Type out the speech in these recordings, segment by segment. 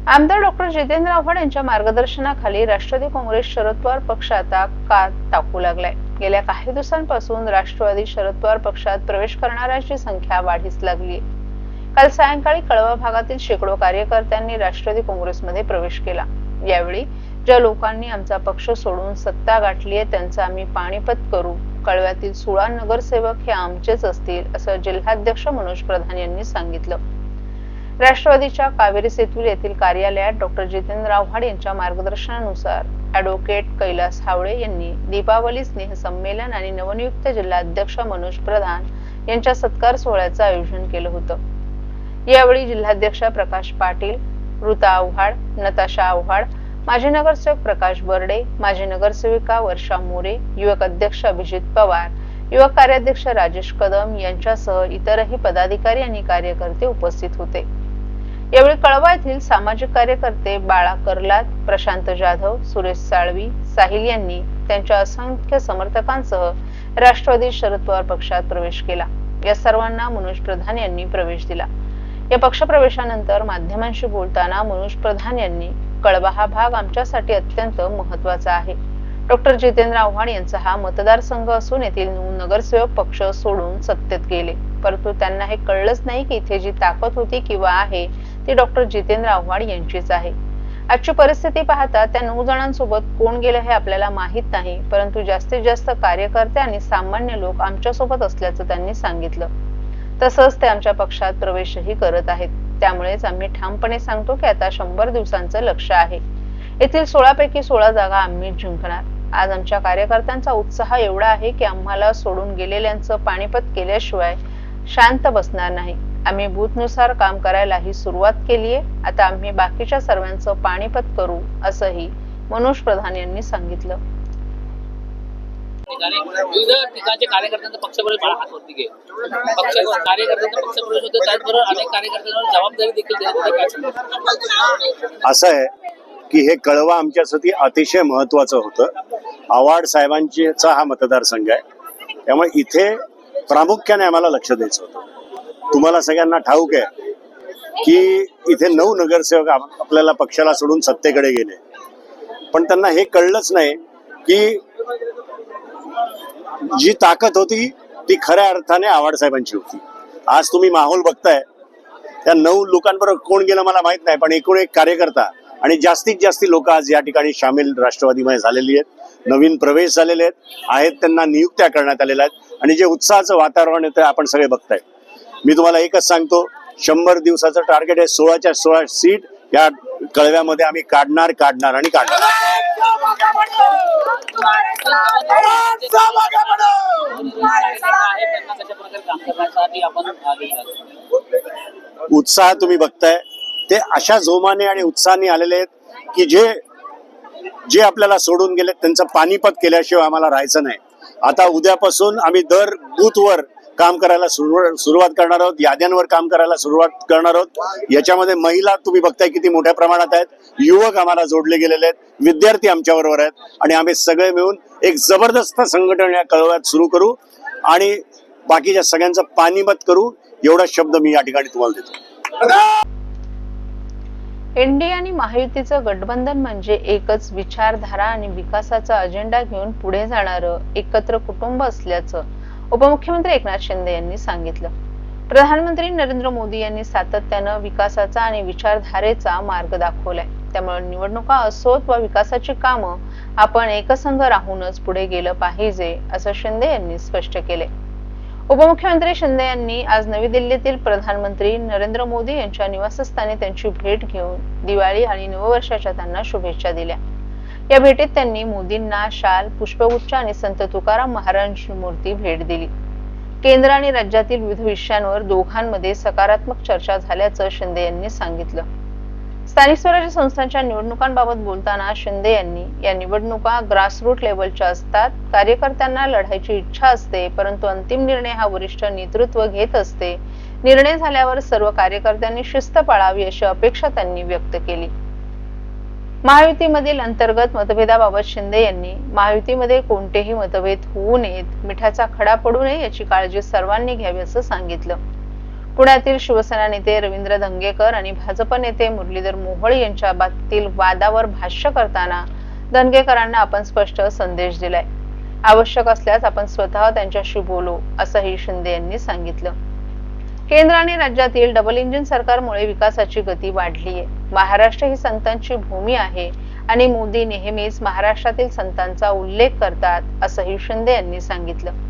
आमदार डॉक्टर जितेंद्र आव्हाड यांच्या मार्गदर्शनाखाली राष्ट्रवादी काँग्रेस शरद पवार पक्ष आता कात टाकू लागलाय। गेल्या काही दिवसांपासून राष्ट्रवादी शरद पवार पक्षात प्रवेश करणाऱ्यांची संख्या वाढीस लागली। काल सायंकाळी कळवा भागातील शेकडो कार्यकर्त्यांनी राष्ट्रवादी काँग्रेसमध्ये प्रवेश केला। यावेळी ज्या लोकांनी आमचा पक्ष सोडून सत्ता गाठली आहे त्यांचा आम्ही पाणीपत करू, कळव्यातील 16 नगरसेवक हे आमचेच असतील असं जिल्हाध्यक्ष मनोज प्रधान यांनी सांगितलं। राष्ट्रवादीच्या कावेरी सेतू येथील कार्यालयात डॉक्टर जितेंद्र आव्हाड यांच्या मार्गदर्शनानुसार ॲडव्होकेट कैलास हावळे यांनी दीपावली स्नेह संमेलन आणि नवनियुक्त जिल्हाध्यक्ष मनोज प्रधान यांच्या सत्कार सोहळ्याचं आयोजन केलं होतं। यावेळी जिल्हाध्यक्ष प्रकाश पाटील, ऋता आव्हाड, नताशा आव्हाड, माजी नगरसेवक प्रकाश बर्डे, माजी नगरसेविका वर्षा मोरे, युवक अध्यक्ष अभिजित पवार, युवक कार्याध्यक्ष राजेश कदम यांच्यासह इतरही पदाधिकारी आणि कार्यकर्ते उपस्थित होते। यावेळी कळवा येथील सामाजिक कार्यकर्ते बाळा कर्लात, प्रशांत जाधव, सुरेश साळवी, साहिल यांनी त्यांच्या असंख्य समर्थकांसह राष्ट्रवादी शरद पवार पक्षात प्रवेश केला। या सर्वांना मनोज प्रधान यांनी प्रवेश दिला। या पक्षप्रवेशानंतर माध्यमांशी बोलताना मनोज प्रधान यांनी कळवा हा भाग आमच्यासाठी अत्यंत महत्त्वाचा आहे। डॉक्टर जितेंद्र आव्हाड यांचा हा मतदारसंघ असून येथील नगरसेवक पक्ष सोडून सत्तेत गेले, परंतु त्यांना हे कळलंच नाही की इथे जी ताकद होती किंवा आहे ती डॉक्टर जितेंद्र आव्हाड यांचीच आहे। आजची परिस्थिती पाहता त्या 9 जणांसोबत कोण गेलं हे आपल्याला माहित नाही, परंतु जास्तीत जास्त कार्यकर्ते आणि सामान्य लोक आमच्या सोबत असल्याचं त्यांनी सांगितलं। तसंच ते आमच्या पक्षात प्रवेशही करत आहेत। त्यामुळेच आम्ही ठामपणे सांगतो की आता 100 दिवसांचं लक्ष्य आहे। येथील 16 पैकी 16 जागा आम्ही जिंकणार। आज आमच्या कार्यकर्त्यांचा उत्साह एवढा आहे की आम्हाला सोडून गेलेल्यांचं पाणीपत केल्याशिवाय शांत बसणार नाही। आम्ही बूथनुसार काम करायलाही सुरुवात केली आहे। आता आम्ही बाकीच्या सर्वांचं पाणीपत करू असंही मनोज प्रधान यांनी सांगितलं। विविध ठिकाणचे कार्यकर्त्यांचा पक्षप्रवेश हात होती गे कार्यकर्त्यांचा पक्षप्रवेश होते, त्याचबरोबर अनेक कार्यकर्त्यांवर जबाबदारी देखील देण्यात असं आहे की हे कळवा आमच्यासाठी अतिशय महत्वाचं होतं। आव्हाड साहेबांचा हा मतदारसंघ आहे, त्यामुळे इथे प्रामुख्याने आम्हाला लक्ष द्यायचं होतं। तुम्हाला सगळ्यांना ठाऊक आहे की इथे 9 नगरसेवक आपल्याला पक्षाला सोडून सत्तेकडे गेले, पण त्यांना हे कळलंच नाही की जी ताकद होती ती खऱ्या अर्थाने आव्हाड साहेबांची होती। आज तुम्ही माहोल बघताय, त्या 9 लोकांबरोबर कोण गेलं मला माहित नाही, पण एकूण एक कार्यकर्ता आणि जास्तीत जास्त लोक आज या ठिकाणी सामील राष्ट्रवादीमध्ये झालेली आहेत, नवीन प्रवेश झालेले आहेत, त्यांना नियुक्त्या करण्यात आलेल्या आहेत आणि जे उत्साहाचं वातावरण आहे ते आपण सगळे बघताय। मी तुम्हाला एकच सांगतो, 100 दिवसाचं टार्गेट आहे। 16च्या 16 सीट या कळव्यामध्ये आम्ही काढणार आणि काढणार। उत्साह तुम्ही बघताय ते अशा जोमाने आणि उत्साहाने आलेले आहेत की जे आपल्याला सोडून गेले त्यांचं पाणीपत केल्याशिवाय आम्हाला राहायचं नाही। आता उद्यापासून आम्ही दर बूथवर काम करायला सुरुवात करणार आहोत, याद्यांवर काम करायला सुरुवात करणार आहोत। याच्यामध्ये महिला तुम्ही बघताय किती मोठ्या प्रमाणात आहेत, युवक आम्हाला जोडले गेलेले आहेत, विद्यार्थी आमच्या बरोबर आहेत आणि आम्ही सगळे मिळून एक जबरदस्त संघटन या कळव्यात सुरू करू आणि बाकीच्या सगळ्यांचं पाणीपत करू, एवढा शब्द मी या ठिकाणी तुम्हाला देतो। एनडीए आणि महायुतीचं गठबंधन म्हणजे एकच विचारधारा आणि विकासाचा अजेंडा घेऊन पुढे जाणारं एकत्र कुटुंब असल्याचं उपमुख्यमंत्री एकनाथ शिंदे यांनी सांगितलं। प्रधानमंत्री नरेंद्र मोदी यांनी सातत्यानं विकासाचा आणि विचारधारेचा मार्ग दाखवलाय, त्यामुळे निवडणुका असोत वा विकासाची कामं आपण एकसंघ राहूनच पुढे गेलं पाहिजे असं शिंदे यांनी स्पष्ट केले। उपमुख्यमंत्री शिंदे यांनी आज नवी दिल्लीतील प्रधानमंत्री नरेंद्र मोदी यांच्या निवासस्थानी त्यांची भेट घेऊन दिवाळी आणि नववर्षाच्या त्यांना शुभेच्छा दिल्या। या भेटीत त्यांनी मोदींना शाल, पुष्पगुच्छ आणि संत तुकाराम महाराजांची मूर्ती भेट दिली। केंद्र आणि राज्यातील विविध विषयांवर दोघांमध्ये सकारात्मक चर्चा झाल्याचं शिंदे यांनी सांगितलं। स्थानिक स्वराज्य संस्थांच्या निवडणुकांबाबत बोलताना शिंदे यांनी या निवडणुका ग्रासरूट लेवलच्या असतात, कार्यकर्त्यांना लढायची इच्छा असते, परंतु अंतिम निर्णय हा वरिष्ठ नेतृत्व घेत असते। निर्णय झाल्यावर सर्व कार्यकर्त्यांनी शिस्त पाळावी अशी अपेक्षा त्यांनी व्यक्त केली। महायुतीमधील अंतर्गत मतभेदाबाबत शिंदे यांनी महायुतीमध्ये कोणतेही मतभेद होऊ नयेत, मिठाचा खडा पडू नये याची काळजी सर्वांनी घ्यावी असं सांगितलं। पुण्यातील शिवसेना नेते रवींद्र धंगेकर आणि भाजप नेते मुरलीधर मोहोळ यांच्या बाबतीतील वादावर भाष्य करताना धंगेकरांना आपण स्पष्ट संदेश दिलाय. आवश्यक असल्यास आपण स्वतः त्यांच्याशी बोलू, असंही शिंदे यांनी सांगितलं. केंद्र आणि राज्यातील डबल इंजिन सरकारमुळे विकासाची गती वाढली आहे. महाराष्ट्र ही संतांची भूमी आहे आणि मोदी नेहमीच महाराष्ट्रातील संतांचा उल्लेख करतात, असंही शिंदे यांनी सांगितलं.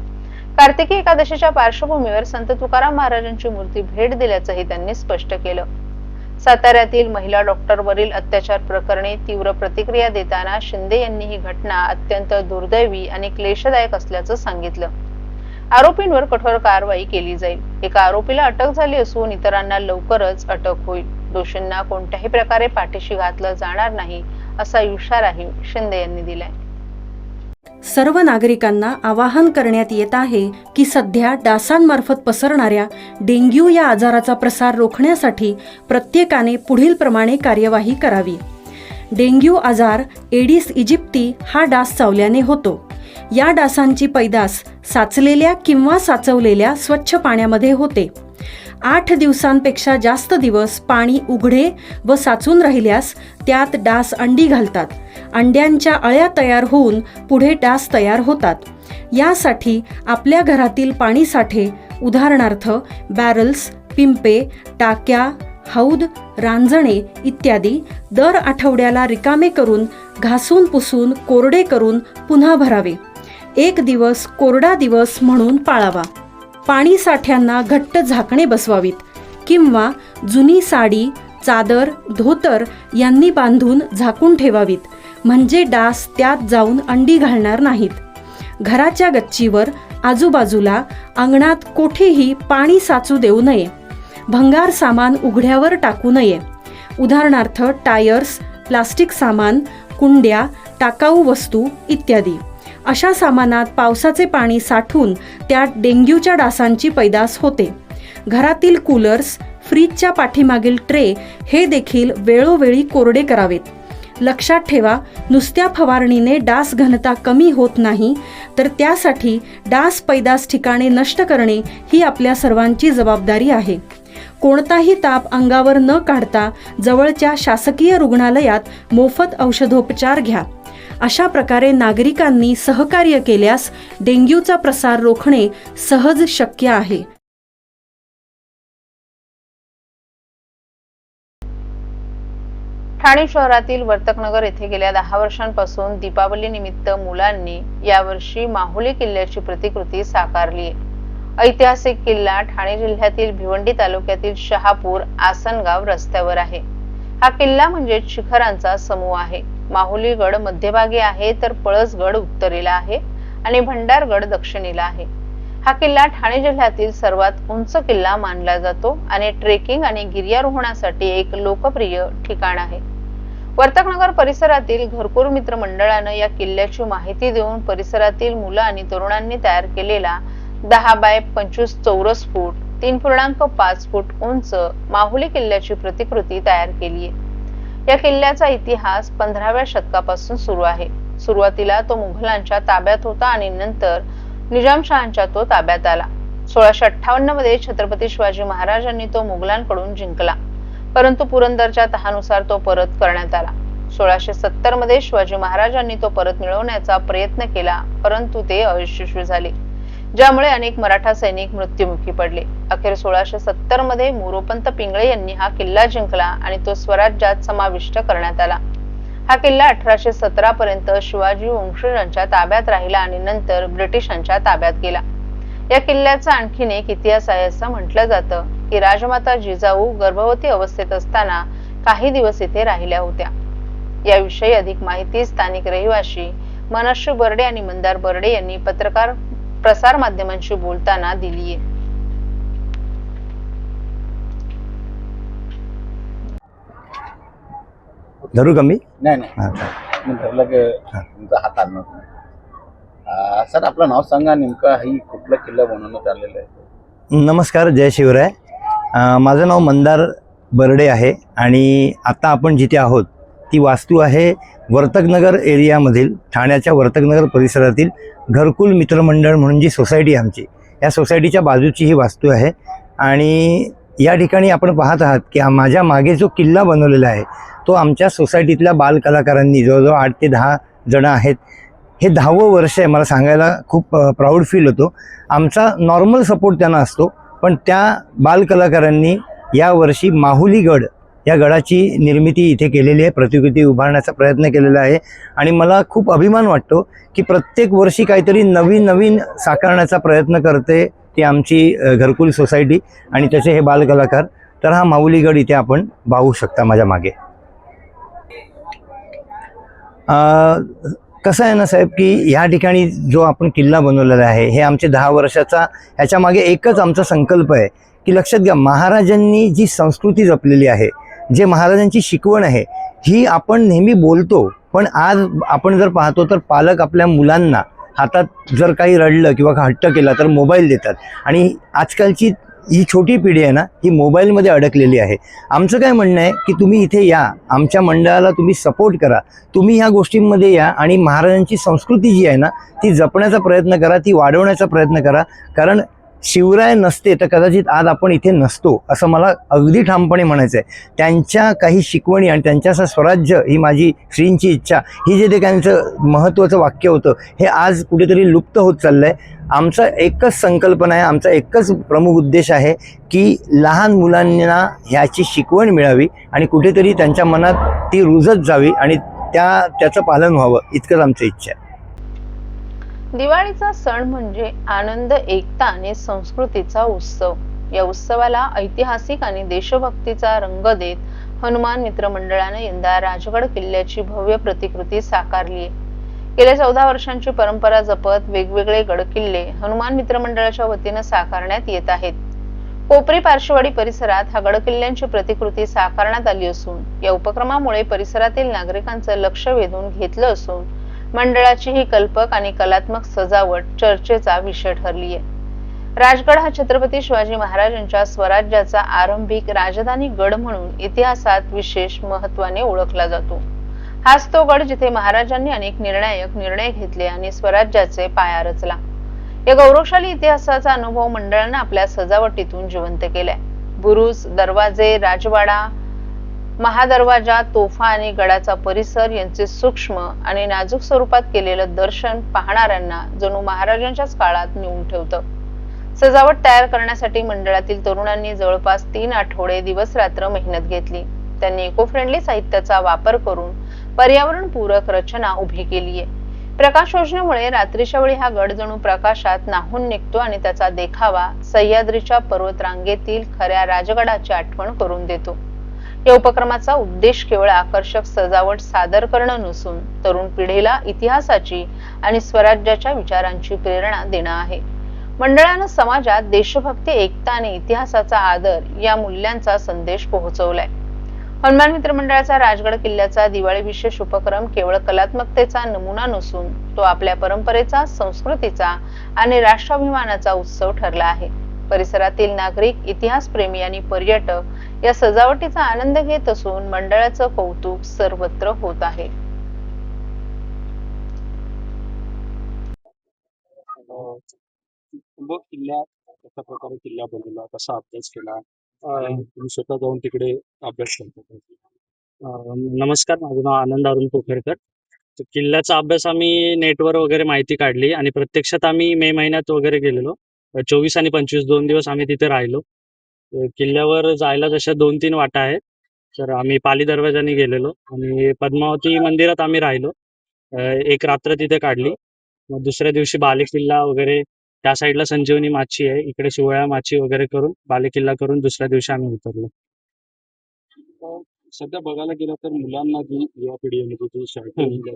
कार्तिकी एकादशीच्या पार्श्वभूमीवर संत तुकाराम महाराजांची मूर्ती भेट दिल्याचंही त्यांनी स्पष्ट केलं. साताऱ्यातील महिला डॉक्टरवरील अत्याचार प्रकरणी तीव्र प्रतिक्रिया देताना शिंदे यांनी ही घटना अत्यंत दुर्दैवी आणि क्लेशदायक असल्याचं सांगितलं. आरोपींवर कठोर कारवाई केली जाईल. एका आरोपीला अटक झाली असून इतरांना लवकरच अटक होईल. दोषींना कोणत्याही प्रकारे पाठीशी घातलं जाणार नाही, असा इशाराही शिंदे यांनी दिलाय. सर्व नागरिकांना आवाहन करण्यात येत आहे की सध्या डासांमार्फत पसरणाऱ्या डेंग्यू या आजाराचा प्रसार रोखण्यासाठी प्रत्येकाने पुढील प्रमाणे कार्यवाही करावी. डेंग्यू आजार एडिस इजिप्ती हा डास चावल्याने होतो. या डासांची पैदास साचलेल्या किंवा साचवलेल्या स्वच्छ पाण्यामध्ये होते. 8 दिवसांपेक्षा जास्त दिवस पाणी उघडे व साचून राहिल्यास त्यात डास अंडी घालतात. अंड्यांच्या अळ्या तयार होऊन पुढे डास तयार होतात. यासाठी आपल्या घरातील पाणीसाठे उदाहरणार्थ बॅरल्स, पिंपे, टाक्या, हौद, रांजणे इत्यादी दर आठवड्याला रिकामे करून घासून पुसून कोरडे करून पुन्हा भरावे. 1 दिवस कोरडा दिवस म्हणून पाळावा. पाणी साठ्यांना घट्ट झाकणे बसवावीत किंवा जुनी साडी, चादर, धोतर यांनी बांधून झाकून ठेवावीत, म्हणजे डास त्यात जाऊन अंडी घालणार नाहीत. घराच्या गच्चीवर, आजूबाजूला, अंगणात कोठेही पाणी साचू देऊ नये. भंगार सामान उघड्यावर टाकू नये. उदाहरणार्थ टायर्स, प्लास्टिक सामान, कुंड्या, टाकाऊ वस्तू इत्यादी. अशा सामानात पावसाचे पाणी साठून त्यात डेंग्यूच्या डासांची पैदास होते. घरातील कूलर्स, फ्रीजच्या पाठीमागील ट्रे हे देखील वेळोवेळी कोरडे करावेत. लक्षात ठेवा, नुसत्या फवारणीने डास घनता कमी होत नाही, तर त्यासाठी डास पैदास ठिकाणे नष्ट करणे ही आपल्या सर्वांची जबाबदारी आहे. कोणताही ताप अंगावर न काढता जवळच्या शासकीय रुग्णालयात मोफत औषधोपचार घ्या. अशा प्रकारे नागरिकांनी सहकार्य केल्यास डेंग्यूचा प्रसार रोखणे सहज शक्य आहे. ठाणे शहरातील वर्तकनगर येथे गेल्या 10 वर्षांपासून दीपावली निमित्त मुलांनी यावर्षी माहुली किल्ल्याची प्रतिकृती साकारली आहे. ऐतिहासिक किल्ला ठाणे जिल्ह्यातील भिवंडी तालुक्यातील शहापूर आसनगाव रस्त्यावर आहे. हा किल्ला म्हणजे शिखरांचा समूह आहे. माहुलीगड मध्यभागी आहे, तर पळसगड उत्तरेला आहे आणि भंडारगड दक्षिणेला आहे. हा किल्ला ठाणे जिल्ह्यातील सर्वात उंच किल्ला मानला जातो आणि ट्रेकिंग आणि गिर्यारोहणासाठी एक लोकप्रिय ठिकाण आहे. वर्तकनगर परिसरातील घरकुल मित्र मंडळानं या किल्ल्याची माहिती देऊन परिसरातील मुलं आणि तरुणांनी तयार केलेला 10 बाय 25 चौरस फूट 3.5 फूट उंच माहुली किल्ल्याची प्रतिकृती तयार केली आहे. या किल्ल्याचा इतिहास 15व्या शतकापासून सुरू आहे. सुरुवातीला तो मुघलांच्या ताब्यात होता आणि नंतर निजामशहांच्या तो ताब्यात आला. 1658 मध्ये छत्रपती शिवाजी महाराजांनी तो मुघलांकडून जिंकला, परंतु पुरंदरच्या तहानुसार तो परत करण्यात आला. 1670 मध्ये शिवाजी महाराजांनी तो परत मिळवण्याचा प्रयत्न केला, परंतु ते अयशस्वी झाले, ज्यामुळे अनेक मराठा सैनिक मृत्युमुखी पडले. अखेर 1670 मध्ये मोरोपंत पिंगळे यांनी हा किल्ला जिंकला आणि तो स्वराज्यात समाविष्ट करण्यात आला. हा किल्ला 1817 पर्यंत शिवाजी वंशजांच्या ताब्यात राहिला आणि नंतर ब्रिटिशांच्या ताब्यात गेला. या किल्ल्याचा आणखीन एक इतिहास आहे. असं म्हटलं जातं की राजमाता जिजाऊ गर्भवती अवस्थेत असताना काही दिवस इथे राहिल्या होत्या. याविषयी अधिक माहिती स्थानिक रहिवासी मनश्री बर्डे आणि मंदार बर्डे यांनी पत्रकार प्रसार माध्यमांशी बोलताना दिली आहे. धरू कमी नाही मी ठरलं की तुमचा हात आणणार नाही. सर आपलं नाव सांगा, नेमका ही कुठला किल्ला बनवण्यात आलेला आहे? नमस्कार, जय शिवराय. माझं नाव मंदार बर्डे आहे आणि आता आपण जिथे आहोत ती वास्तू आहे वर्तकनगर एरियामधील ठाण्याच्या वर्तकनगर परिसरातील घरकुल मित्रमंडळ म्हणून जी सोसायटी आमची, या सोसायटीच्या बाजूची ही वास्तू आहे. आणि या ठिकाणी आपण पाहत आहात की माझ्या मागे जो किल्ला बनवलेला आहे तो आमच्या सोसायटीतल्या बालकलाकारांनी जवळजवळ 8 ते 10 जण आहेत. हे 10वं वर्ष आहे. मला सांगायला खूप प्राऊड फील होतो. आमचा नॉर्मल सपोर्ट त्यांना असतो, पण त्या बालकलाकारांनी यावर्षी माहुली गड या गडाची निर्मिती इथे केलेली आहे, प्रतिकृती उभारण्याचा प्रयत्न केलेला आहे. आणि मला खूप अभिमान वाटतो की प्रत्येक वर्षी काहीतरी नवीन नवीन साकारण्याचा प्रयत्न करते ती आमची घरकुल सोसायटी आणि त्याचे हे बालकलाकार. तर हा माऊली गड इथे आपण पाहू शकता माझ्या मागे. कसं आहे ना साहेब की ह्या ठिकाणी जो आपण किल्ला बनवलेला आहे हे आमचे 10 वर्षाचा, ह्याच्या मागे एकच आमचा संकल्प आहे की लक्षात घ्या, महाराजांनी जी संस्कृती जपलेली आहे, जे महाराजांची शिकवण आहे, ही आपण नेहमी बोलतो, पण आज आपण जर पाहतो तर पालक आपल्या मुलांना हातात जर काही रडलं किंवा हट्ट केला तर मोबाईल देतात. आणि आजकालची ही छोटी पिढी आहे ना, ही मोबाईलमध्ये अडकलेली आहे. आमचं काय म्हणणं आहे की तुम्ही इथे या, आमच्या मंडळाला तुम्ही सपोर्ट करा, तुम्ही ह्या गोष्टींमध्ये या आणि महाराजांची संस्कृती जी आहे ना ती जपण्याचा प्रयत्न करा, ती वाढवण्याचा प्रयत्न करा. कारण शिवराय नसते तर कदाचित आज आपण इथे नसतो, असं मला अगदी ठामपणे म्हणायचं आहे. त्यांच्या काही शिकवणी आणि त्यांच्याचं स्वराज्य ही माझी श्रींची इच्छा, ही जे ते त्यांचं महत्त्वाचं वाक्य होतं, हे आज कुठेतरी लुप्त होत चाललं आहे. आमचा एकच संकल्पना आहे, आमचा एकच प्रमुख उद्देश आहे की लहान मुलांना ह्याची शिकवण मिळावी आणि कुठेतरी त्यांच्या मनात ती रुजत जावी आणि त्याचं पालन व्हावं, इतकंच आमची इच्छा आहे. दिवाळीचा सण म्हणजे आनंद, एकता आणि संस्कृतीचा उत्सव. या उत्सवाला ऐतिहासिक आणि देशभक्तीचा रंग देत हनुमान मित्र मंडळाने यंदा राजगड किल्ल्याची भव्य प्रतिकृती साकारली आहे. गेल्या 14 वर्षांची परंपरा जपत वेगवेगळे गड किल्ले हनुमान मित्र मंडळाच्या वतीनं साकारण्यात येत आहेत. कोपरी पार्श्ववाडी परिसरात हा गड किल्ल्यांची प्रतिकृती साकारण्यात आली असून या उपक्रमामुळे परिसरातील नागरिकांचं लक्ष वेधून घेतलं असून मंडळाची ही कल्पक आणि कलात्मक सजावट चर्चेचा विषय ठरली आहे. राजगड हा छत्रपती शिवाजी महाराजांच्या स्वराज्याचा आरंभिक राजधानी गड म्हणून इतिहासात विशेष महत्त्वाने ओळखला जातो. हाच तो गड जिथे महाराजांनी अनेक निर्णायक निर्णय घेतले आणि स्वराज्याचे पाया रचला. या गौरवशाली इतिहासाचा अनुभव मंडळानं आपल्या सजावटीतून जिवंत केलाय. बुरुज, दरवाजे, राजवाडा, महादरवाजा, तोफा आणि गडाचा परिसर यांचे सूक्ष्म आणि नाजूक स्वरूपात केलेलं दर्शन पाहणाऱ्यांना जणू महाराजांच्याच काळात नेऊन ठेवतं. सजावट तयार करण्यासाठी मंडळातील तरुणांनी जवळपास 3 आठवडे दिवस रात्र मेहनत घेतली. त्यांनी इको फ्रेंडली साहित्याचा वापर करून पर्यावरणपूरक रचना उभी केली आहे. प्रकाश योजनेमुळे रात्रीच्या वेळी हा गड जणू प्रकाशात न्हाऊन निघतो आणि त्याचा देखावा सह्याद्रीच्या पर्वतरांगेतील खऱ्या राजगडाची आठवण करून देतो. या उपक्रमाचा उद्देश केवळ आकर्षक सजावट सादर करणं नसून तरुण पिढीला इतिहासाची आणि स्वराज्याच्या विचारांची प्रेरणा देणं आहे. मंडळानं समाजात देशभक्ती, एकता आणि इतिहासाचा आदर या मूल्यांचा संदेश पोहोचवलाय. हनुमान मित्र मंडळाचा राजगड किल्ल्याचा दिवाळी विशेष उपक्रम केवळ कलात्मकतेचा नमुना नसून तो आपल्या परंपरेचा, संस्कृतीचा आणि राष्ट्राभिमानाचा उत्सव ठरला आहे. परिसरातील नागरिक, इतिहासप्रेमी आणि पर्यटक या सजावटीचा आनंद घेत असून मंडळाचं कौतुक सर्वत्र होत आहे. किल्ला कशा प्रकारे किल्ला बनवला, कसा अभ्यास केला, तुम्ही स्वतः जाऊन तिकडे अभ्यास करता. नमस्कार, माझं नाव आनंद अरुण पोखरकर. तर किल्ल्याचा अभ्यास आम्ही नेटवर वगैरे माहिती काढली आणि प्रत्यक्षात आम्ही मे महिन्यात वगैरे गेलेलो. 24 आणि 25 2 दिवस आम्ही तिथे राहिलो. किल्ल्यावर जायला जशा 2-3 वाटा आहेत. तर आम्ही पाली दरवाजाने गेलेलो आणि पद्मावती मंदिरात आम्ही राहिलो. एक रात्र तिथे काढली. मग दुसऱ्या दिवशी बालेकिल्ला वगैरे त्या साईडला संजीवनी माची आहे, इकडे शिवळ्या माची वगैरे करून बालेकिल्ला करून दुसऱ्या दिवशी आम्ही उतरलो. सध्या बघायला गेलं तर मुलांना जी युवा पिढी आहे म्हणजे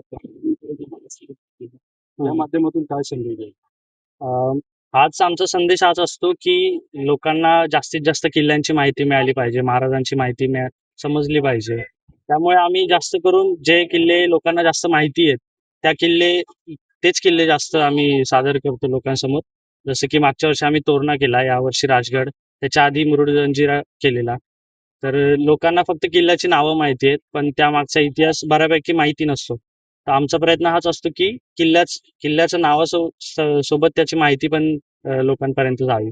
त्या माध्यमातून काय संदेश आहे? हाच आमचा संदेश हाच असतो की लोकांना जास्तीत जास्त किल्ल्यांची माहिती मिळाली पाहिजे, महाराजांची माहिती समजली पाहिजे. त्यामुळे आम्ही जास्त करून जे किल्ले लोकांना जास्त माहिती आहेत तेच किल्ले जास्त आम्ही सादर करतो लोकांसमोर. जसं की मागच्या वर्षी आम्ही तोरणा केला, यावर्षी राजगड, त्याच्या आधी मुरुड जंजिरा केलेला. तर लोकांना फक्त किल्ल्याची नावं माहिती आहेत, पण त्यामागचा इतिहास बऱ्यापैकी माहिती नसतो. तर आमचा प्रयत्न हाच असतो की किल्ल्याचं नावासोबत त्याची माहिती पण लोकांपर्यंत जावी.